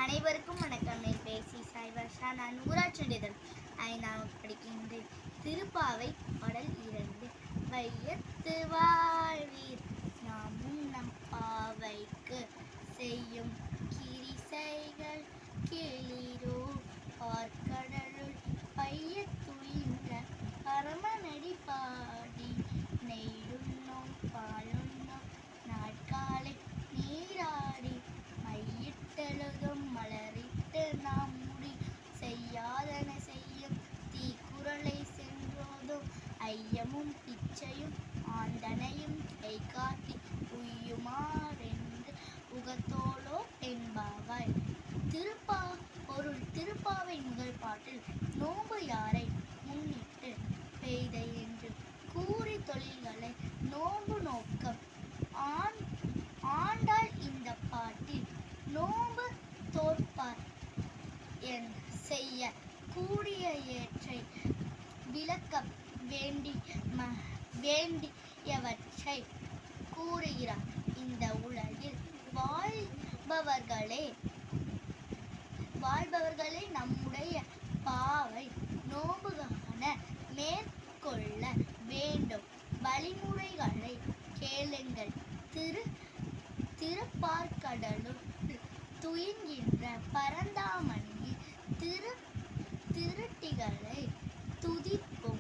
அனைவருக்கும் வணக்கம். என் பேர் சி சாய்வர்ஷா. நான் ஊராட்சி நிலையம் 5ஆம் படிக்கின்றேன். திருப்பாவை பாடல் 2. வையத்து வாழ்வீர் நாமும் நம் பாவைக்கு செய்யும் கிரிசைகள் கிளிரோ பார்க்கடலுள் பையத்துயின்ற பரமநடி பாடி நெய்யுண்ணோம் பாலுண்ணோம் நாட்காலை நீராடி மையிட்டெழுதும் மலரிட்டு நாம் முடி செய்யாதன செய்யும் தீக்குறளை சென்றோதும் ஐயமும் பிச்சையும் ஆந்தனையும் கை காட்டி உய்யுமாறென்று உகத்தோலோ என்பாவாய். திருப்பாவை முதல் பாட்டில் நோன்பு யாரை முன்னிட்டு பெய்த என்று கூறி தொழில்களை நோன்பு நோக்கம் ஆண்டாள் இந்த பாட்டில் நோன்பு தோற்பார் செய்ய கூடிய ஏற்றை விளக்க வேண்டியவற்றை கூறுகிறார். இந்த உலகில் வாழ்பவர்களே நம்முடைய பாவை நோன்புகான மேற்கொள்ள வேண்டும் வழிமுறைகளை கேளுங்கள். திருப்பார்கடலுள் துயில்கின்ற பரந்தாமணியை திருட்டிகளை துதிப்போம்.